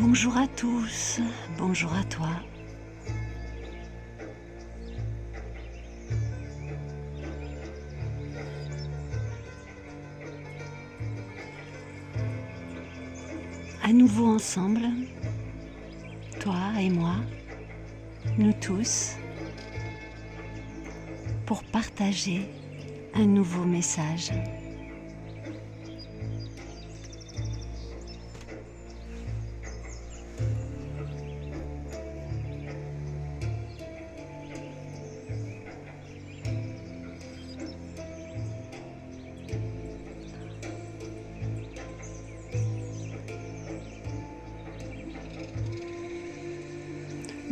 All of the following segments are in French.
Bonjour à tous, bonjour à toi. À nouveau ensemble, toi et moi, nous tous, pour partager un nouveau message.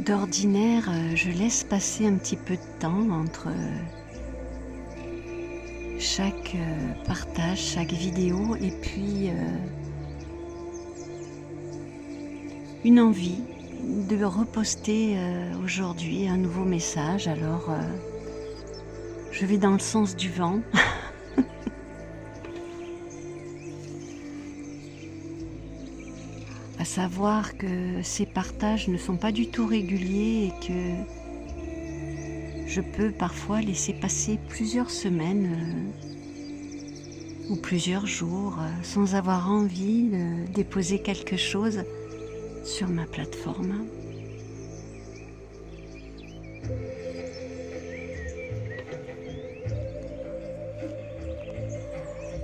D'ordinaire, je laisse passer un petit peu de temps entre chaque partage, chaque vidéo et puis une envie de reposter aujourd'hui un nouveau message. Alors je vais dans le sens du vent. À savoir que ces partages ne sont pas du tout réguliers et que je peux parfois laisser passer plusieurs semaines ou plusieurs jours sans avoir envie de déposer quelque chose sur ma plateforme.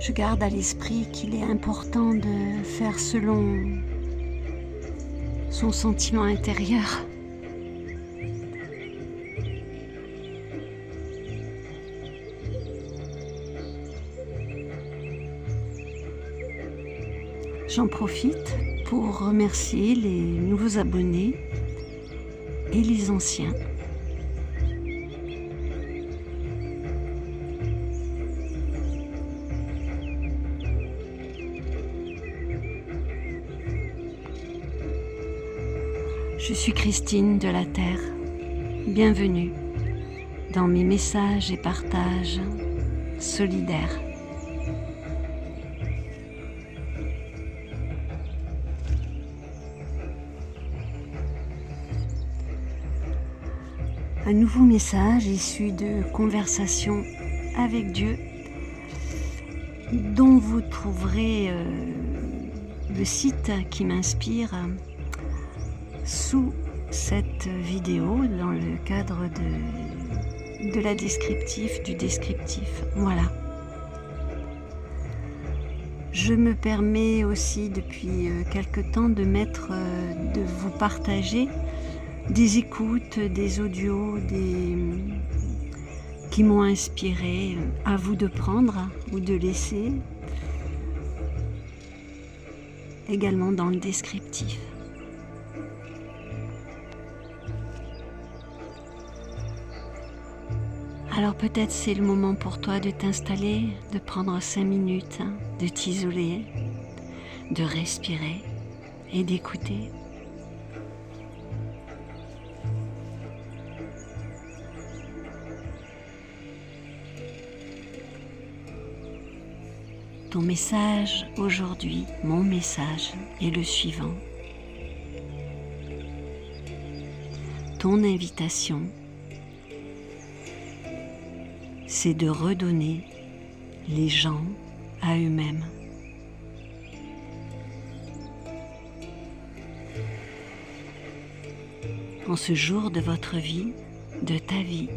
Je garde à l'esprit qu'il est important de faire selon son sentiment intérieur. J'en profite pour remercier les nouveaux abonnés et les anciens. Je suis Christine de la Terre. Bienvenue dans mes messages et partages solidaires. Un nouveau message issu de conversations avec Dieu, dont vous trouverez le site qui m'inspire sous cette vidéo dans le cadre de la descriptif, du descriptif. Voilà. Je me permets aussi depuis quelque temps de vous partager des écoutes, des audios, qui m'ont inspiré, à vous de prendre ou de laisser, également dans le descriptif. Alors peut-être c'est le moment pour toi de t'installer, de prendre 5 minutes, de t'isoler, de respirer et d'écouter. Ton message aujourd'hui, mon message est le suivant. Ton invitation, c'est de redonner les gens à eux-mêmes. En ce jour de votre vie, de ta vie,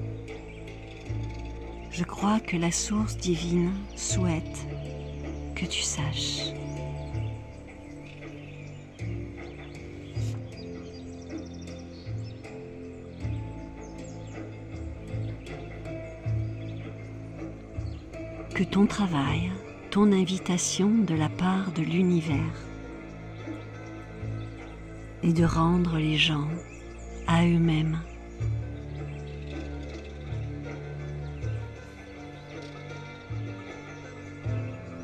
je crois que la source divine souhaite que tu saches. Que ton travail, ton invitation de la part de l'univers est de rendre les gens à eux-mêmes.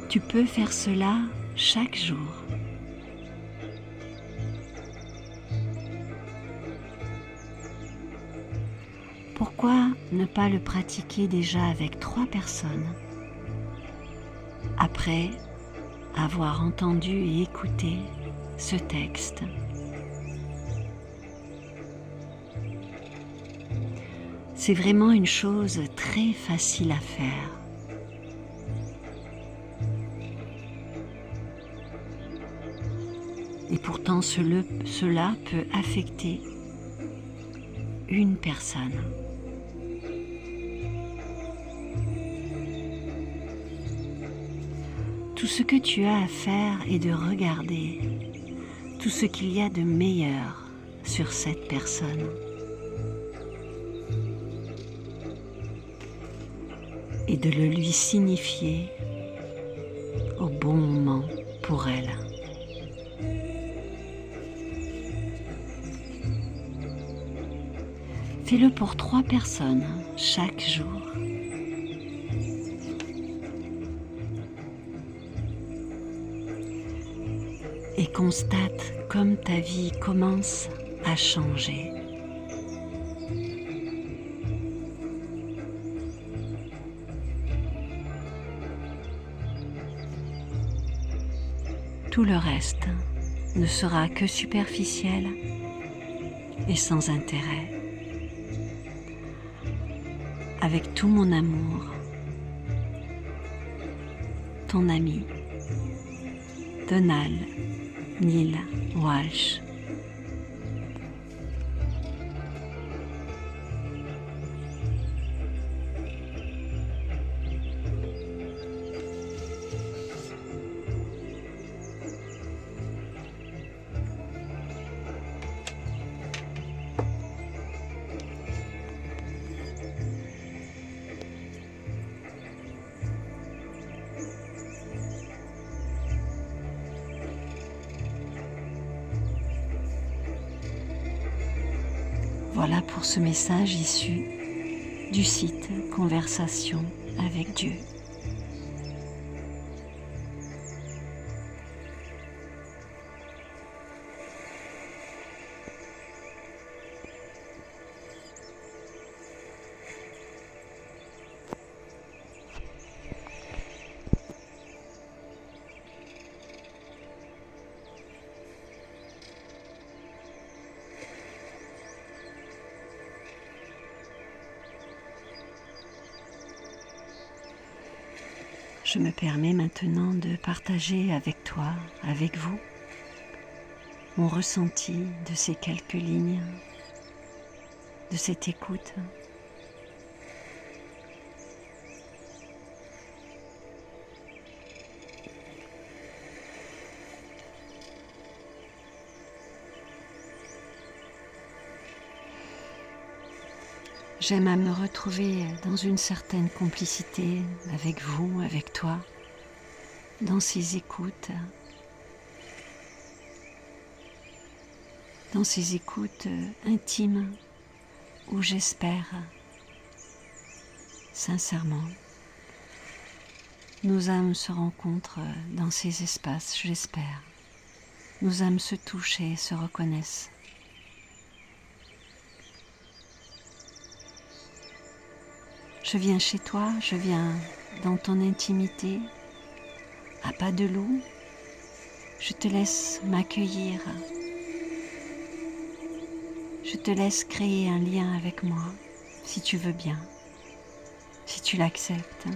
Tu peux faire cela chaque jour. Pourquoi ne pas le pratiquer déjà avec 3 personnes après avoir entendu et écouté ce texte C'est vraiment une chose très facile à faire. Et pourtant, cela peut affecter une personne. Tout ce que tu as à faire est de regarder tout ce qu'il y a de meilleur sur cette personne. Et de le lui signifier au bon moment pour elle. Fais-le pour 3 personnes chaque jour. Et constate comme ta vie commence à changer. Tout le reste ne sera que superficiel et sans intérêt. Avec tout mon amour, ton ami, Donald Neil Walsh. Voilà pour ce message issu du site Conversation avec Dieu. Je me permets maintenant de partager avec toi, avec vous, mon ressenti de ces quelques lignes, de cette écoute. J'aime à me retrouver dans une certaine complicité avec vous, avec toi, dans ces écoutes intimes où j'espère, sincèrement, nos âmes se rencontrent dans ces espaces, je l'espère. Nos âmes se touchent et se reconnaissent. Je viens chez toi, je viens dans ton intimité, à pas de loup, je te laisse m'accueillir, je te laisse créer un lien avec moi, si tu veux bien, si tu l'acceptes.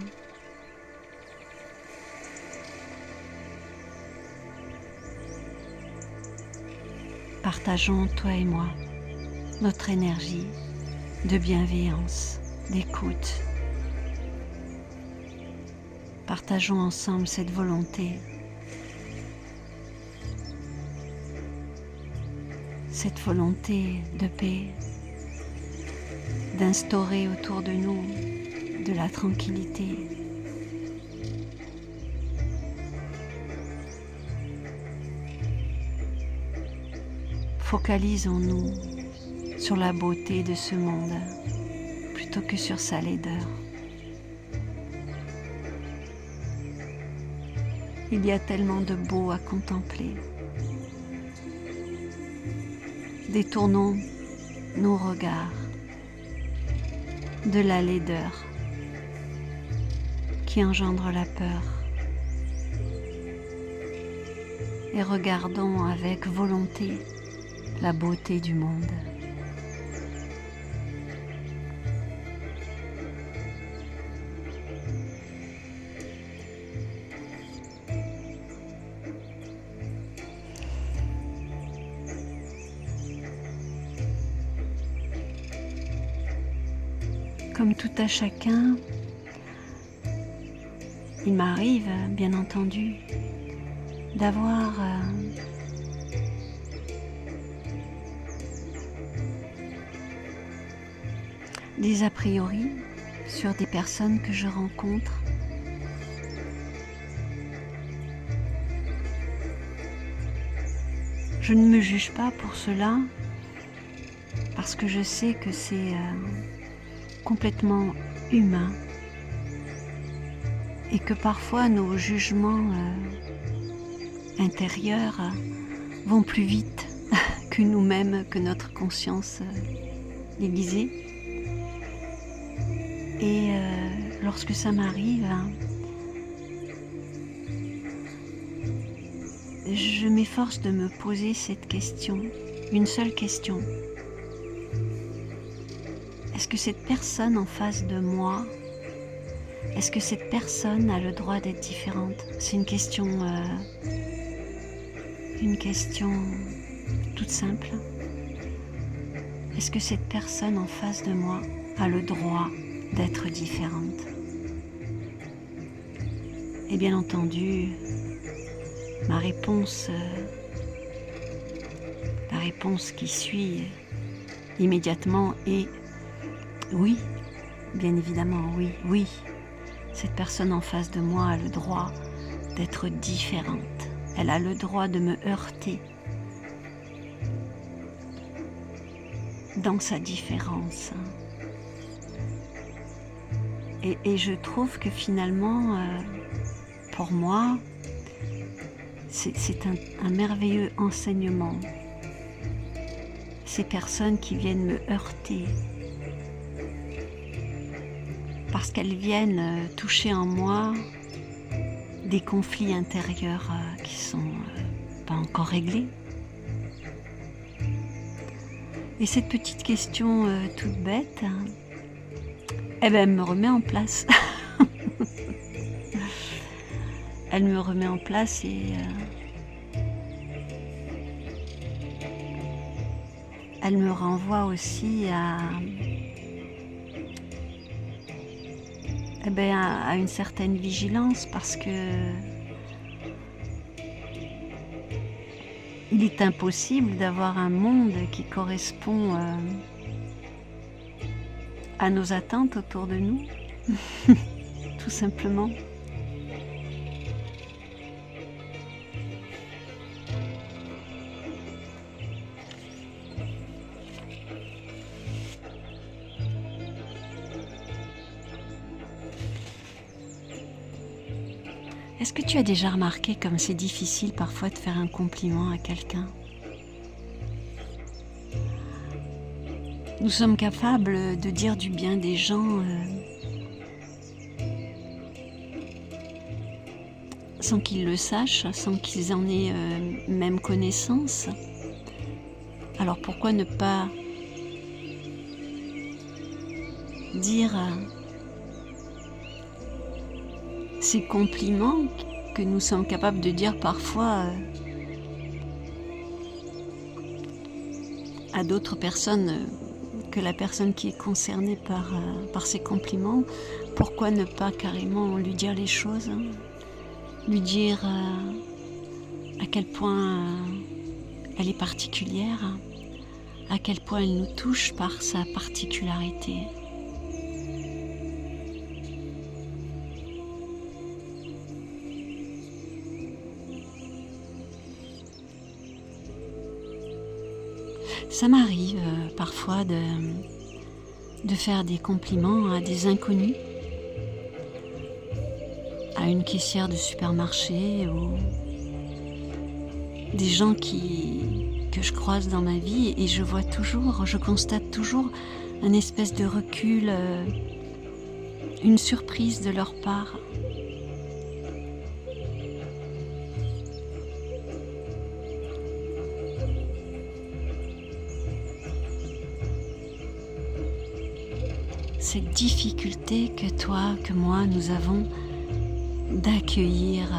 Partageons, toi et moi, notre énergie de bienveillance, d'écoute. Partageons ensemble cette volonté, de paix, d'instaurer autour de nous de la tranquillité. Focalisons-nous sur la beauté de ce monde plutôt que sur sa laideur. Il y a tellement de beau à contempler. Détournons nos regards de la laideur qui engendre la peur et regardons avec volonté la beauté du monde. comme tout à chacun, il m'arrive, bien entendu, d'avoir des a priori sur des personnes que je rencontre. Je ne me juge pas pour cela, parce que je sais que c'est complètement humain et que parfois nos jugements intérieurs vont plus vite que nous-mêmes, que notre conscience aiguisée. Et lorsque ça m'arrive, je m'efforce de me poser cette question, une seule question. Est-ce que cette personne en face de moi, est-ce que cette personne a le droit d'être différente? C'est une question toute simple. Est-ce que cette personne en face de moi a le droit d'être différente? Et bien entendu, la réponse qui suit immédiatement est oui, bien évidemment, oui. Cette personne en face de moi a le droit d'être différente. Elle a le droit de me heurter dans sa différence. Et je trouve que finalement, pour moi, c'est un merveilleux enseignement. Ces personnes qui viennent me heurter, parce qu'elles viennent toucher en moi des conflits intérieurs qui sont pas encore réglés. Et cette petite question toute bête, elle me remet en place. Elle me remet en place et elle me renvoie aussi à une certaine vigilance, parce que il est impossible d'avoir un monde qui correspond à nos attentes autour de nous, tout simplement. Est-ce que tu as déjà remarqué comme c'est difficile parfois de faire un compliment à quelqu'un? Nous sommes capables de dire du bien des gens sans qu'ils le sachent, sans qu'ils en aient même connaissance. Alors pourquoi ne pas dire ces compliments que nous sommes capables de dire parfois à d'autres personnes que la personne qui est concernée par ces compliments? Pourquoi ne pas carrément lui dire les choses, lui dire à quel point elle est particulière, à quel point elle nous touche par sa particularité. Ça m'arrive parfois de faire des compliments à des inconnus, à une caissière de supermarché ou des gens que je croise dans ma vie, et je constate toujours un espèce de recul, une surprise de leur part. Cette difficulté que toi, que moi, nous avons d'accueillir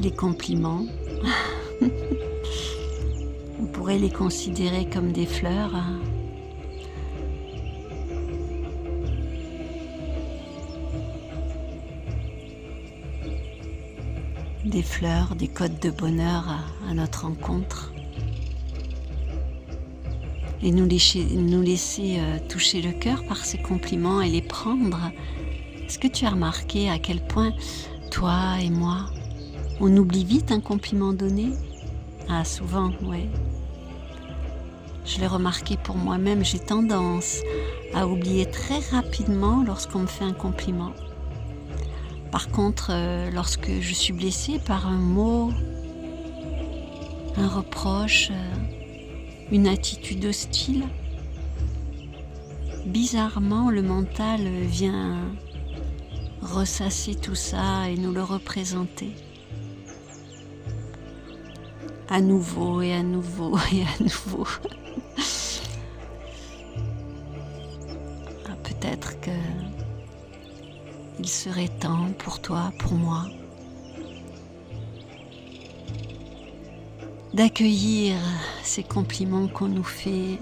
les compliments. On pourrait pourrait les considérer comme des fleurs. Des fleurs, des codes de bonheur à notre rencontre. Et nous laisser toucher le cœur par ces compliments et les prendre. Est-ce que tu as remarqué à quel point, toi et moi, on oublie vite un compliment donné? Ah, souvent, ouais. Je l'ai remarqué pour moi-même, j'ai tendance à oublier très rapidement lorsqu'on me fait un compliment. Par contre, lorsque je suis blessée par un mot, un reproche, une attitude hostile, bizarrement, le mental vient ressasser tout ça et nous le représenter. À nouveau et à nouveau et à nouveau. Peut-être qu'il serait temps pour toi, pour moi, d'accueillir ces compliments qu'on nous fait,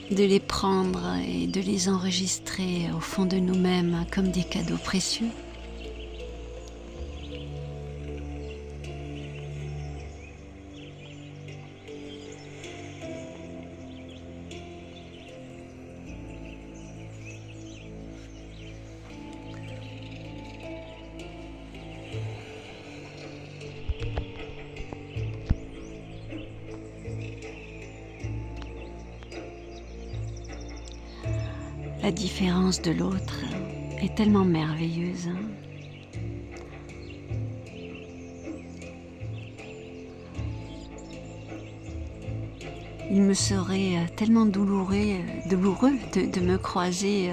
de les prendre et de les enregistrer au fond de nous-mêmes comme des cadeaux précieux. La différence de l'autre est tellement merveilleuse. Il me serait tellement douloureux de me croiser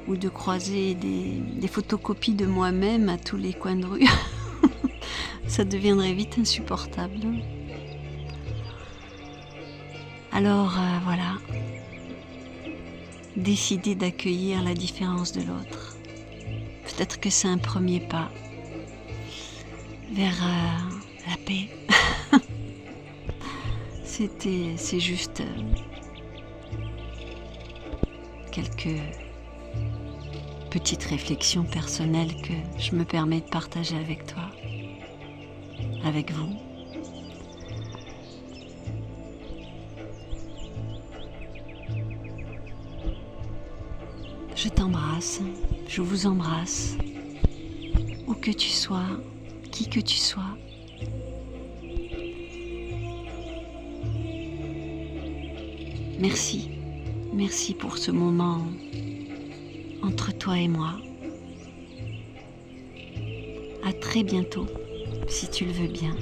ou de croiser des photocopies de moi-même à tous les coins de rue. Ça deviendrait vite insupportable. Alors voilà, décider d'accueillir la différence de l'autre. Peut-être que c'est un premier pas vers la paix. C'est juste quelques petites réflexions personnelles que je me permets de partager avec toi, avec vous. Je t'embrasse, je vous embrasse, où que tu sois, qui que tu sois. Merci pour ce moment entre toi et moi. À très bientôt, si tu le veux bien.